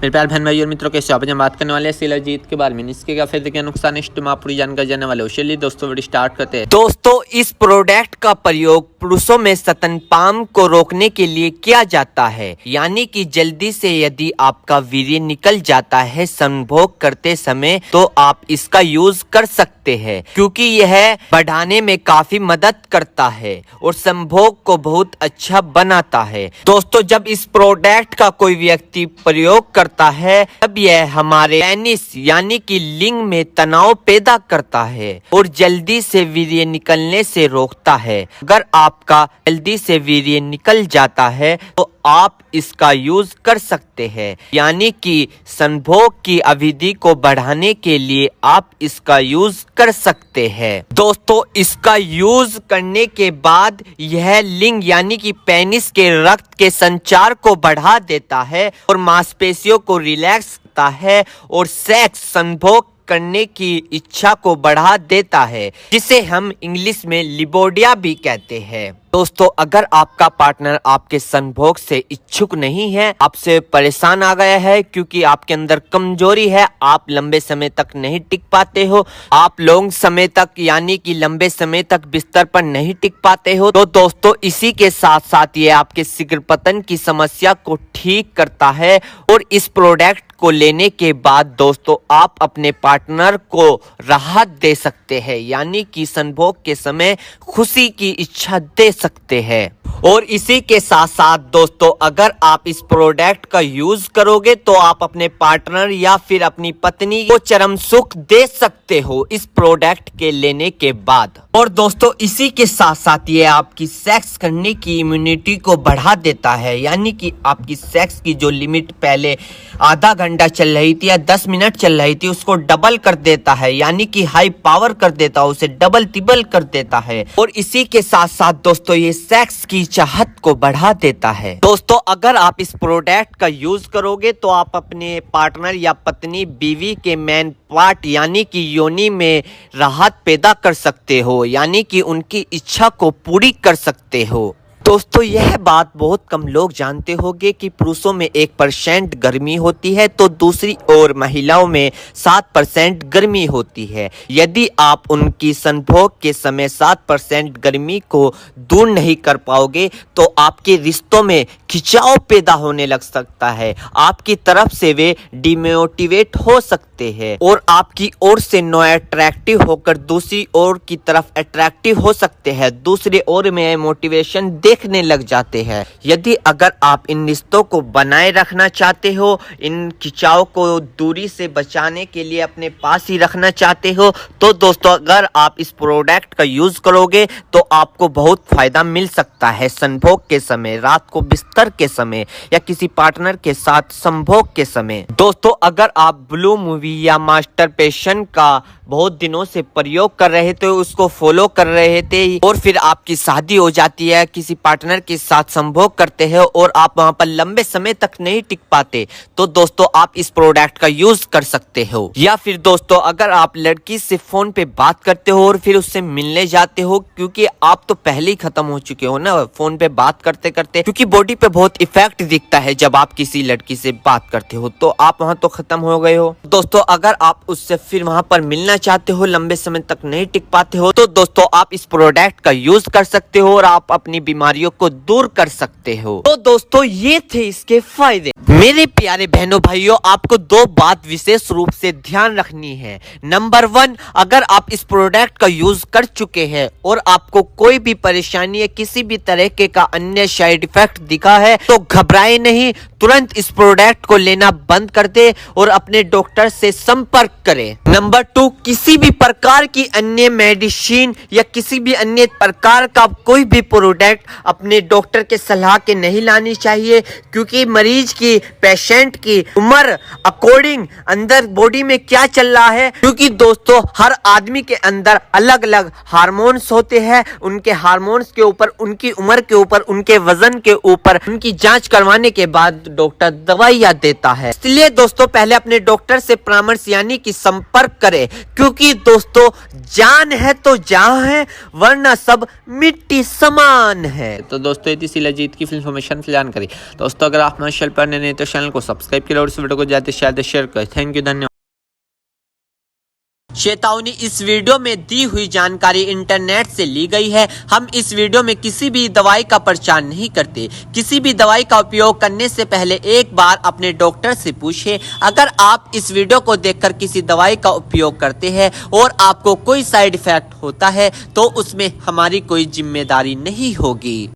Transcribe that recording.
मेरे प्यार बहन भाई और मित्रों, कैसे आप? हम बात करने वाले हैं शिलाजीत के बारे में। इसके क्या फायदे क्या नुकसान इस में आप पूरी जानकारी जानने वाले हो। चलिए दोस्तों वीडियो स्टार्ट करते हैं। दोस्तों इस प्रोडक्ट का प्रयोग पुरुषों में स्तनपान को रोकने के लिए किया जाता है, यानी कि जल्दी से यदि आपका वीर्य निकल जाता है संभोग करते समय तो आप इसका यूज कर सकते हैं, क्योंकि यह बढ़ाने में काफी मदद करता है और संभोग को बहुत अच्छा बनाता है। दोस्तों जब इस प्रोडक्ट का कोई व्यक्ति प्रयोग करता है तब यह हमारे पेनिस यानी कि लिंग में तनाव पैदा करता है और जल्दी से वीर्य निकलने से रोकता है। अगर आपका जल्दी से वीर्य निकल जाता है तो आप इसका यूज कर सकते हैं, यानी कि संभोग की अवधि को बढ़ाने के लिए आप इसका यूज कर सकते हैं। दोस्तों इसका यूज करने के बाद यह लिंग यानी कि पेनिस के रक्त के संचार को बढ़ा देता है और मांसपेशियों को रिलैक्स करता है और सेक्स संभोग करने की इच्छा को बढ़ा देता है, जिसे हम इंग्लिश में लिबोडिया भी कहते हैं। दोस्तों अगर आपका पार्टनर आपके संभोग से इच्छुक नहीं है, आपसे परेशान आ गया है क्योंकि आपके अंदर कमजोरी है, आप लंबे समय तक नहीं टिक पाते हो, आप लॉन्ग समय तक यानी कि लंबे समय तक बिस्तर पर नहीं टिक पाते हो, तो दोस्तों इसी के साथ साथ ये आपके शीघ्र पतन की समस्या को ठीक करता है। और इस प्रोडक्ट को लेने के बाद दोस्तों आप अपने पार्टनर को राहत दे सकते हैं, यानी कि संभोग के समय खुशी की इच्छा दे सकते हैं। और इसी के साथ साथ दोस्तों अगर आप इस प्रोडक्ट का यूज करोगे तो आप अपने पार्टनर या फिर अपनी पत्नी को चरम सुख दे सकते हो इस प्रोडक्ट के लेने के बाद। और दोस्तों इसी के साथ साथ ये आपकी सेक्स करने की इम्यूनिटी को बढ़ा देता है, यानी कि आपकी सेक्स की जो लिमिट पहले आधा घंटा चल रही थी या 10 मिनट चल रही थी उसको डबल कर देता है, यानी कि हाई पावर कर देता है, उसे डबल तिबल कर देता है। और इसी के साथ साथ दोस्तों ये सेक्स की चाहत को बढ़ा देता है। दोस्तों अगर आप इस प्रोडक्ट का यूज करोगे तो आप अपने पार्टनर या पत्नी बीवी के मेन पार्ट यानी कि योनि में राहत पैदा कर सकते हो, यानी कि उनकी इच्छा को पूरी कर सकते हो। दोस्तों यह बात बहुत कम लोग जानते होंगे कि पुरुषों में 1% गर्मी होती है तो दूसरी ओर महिलाओं में 7% गर्मी होती है। यदि आप उनकी संभोग के समय 7% गर्मी को दूर नहीं कर पाओगे तो आपके रिश्तों में खिंचाव पैदा होने लग सकता है, आपकी तरफ से वे डिमोटिवेट हो सकते हैं और आपकी ओर से नो अट्रैक्टिव होकर दूसरी ओर की तरफ अट्रैक्टिव हो सकते हैं, दूसरी ओर में मोटिवेशन देखने लग जाते हैं। यदि अगर आप इन रिश्तों को बनाए रखना चाहते हो, इन खिंचाव को दूरी से बचाने के लिए अपने पास ही रखना चाहते हो, तो दोस्तों अगर आप इस प्रोडक्ट का यूज करोगे तो आपको बहुत फायदा मिल सकता है संभोग के समय, रात को बिस्तर के समय या किसी पार्टनर के साथ संभोग के समय। दोस्तों अगर आप ब्लू मूवी या मास्टरबेशन का बहुत दिनों से प्रयोग कर रहे थे, उसको फॉलो कर रहे थे और फिर आपकी शादी हो जाती है, किसी पार्टनर के साथ संभोग करते हैं और आप वहां पर लंबे समय तक नहीं टिक पाते, तो दोस्तों आप इस प्रोडक्ट का यूज कर सकते हो। या फिर दोस्तों अगर आप लड़की से फोन पे बात करते हो और फिर उससे मिलने जाते हो, क्योंकि आप तो पहले ही खत्म हो चुके हो ना फोन पे बात करते करते, क्योंकि बॉडी पे बहुत इफेक्ट दिखता है जब आप किसी लड़की से बात करते हो, तो आप वहां तो खत्म हो गए हो। दोस्तों अगर आप उससे फिर वहां पर मिलना चाहते हो, लंबे समय तक नहीं टिक पाते हो, तो दोस्तों आप इस प्रोडक्ट का यूज कर सकते हो और आप अपनी बीमारियों को दूर कर सकते हो। तो दोस्तों ये थे इसके फायदे। मेरे प्यारे बहनों भाइयों, आपको 2 बात विशेष रूप से ध्यान रखनी है। नंबर 1, अगर आप इस प्रोडक्ट का यूज कर चुके हैं और आपको कोई भी परेशानी या किसी भी तरह का अन्य साइड इफेक्ट दिखा है तो घबराए नहीं, तुरंत इस प्रोडक्ट को लेना बंद कर दे और अपने डॉक्टर से संपर्क करें। नंबर 2, किसी भी प्रकार की अन्य मेडिसिन या किसी भी अन्य प्रकार का कोई भी प्रोडक्ट अपने डॉक्टर के सलाह के नहीं लानी चाहिए, क्योंकि मरीज की पेशेंट की उम्र अकॉर्डिंग अंदर बॉडी में क्या चल रहा है, क्योंकि दोस्तों हर आदमी के अंदर अलग अलग हार्मोन्स होते हैं, उनके हार्मोन्स के ऊपर, उनकी उम्र के ऊपर, उनके वजन के ऊपर उनकी जांच करवाने के बाद डॉक्टर दवाइयां देता है। इसलिए दोस्तों पहले अपने डॉक्टर से परामर्श यानी कि संपर्क करें, क्योंकि दोस्तों जान है तो जहां है, वरना सब मिट्टी समान है। है। तो दोस्तों ये थी शिलाजीत की इन्फॉर्मेशन जानकारी। दोस्तों अगर आप हमारे चैनल पर नए तो चैनल को सब्सक्राइब करें और इस वीडियो को ज्यादा से ज्यादा शेयर करें। थैंक यू, धन्यवाद। चेतावनी, इस वीडियो में दी हुई जानकारी इंटरनेट से ली गई है। हम इस वीडियो में किसी भी दवाई का प्रचार नहीं करते। किसी भी दवाई का उपयोग करने से पहले एक बार अपने डॉक्टर से पूछें। अगर आप इस वीडियो को देखकर किसी दवाई का उपयोग करते हैं और आपको कोई साइड इफेक्ट होता है तो उसमें हमारी कोई जिम्मेदारी नहीं होगी।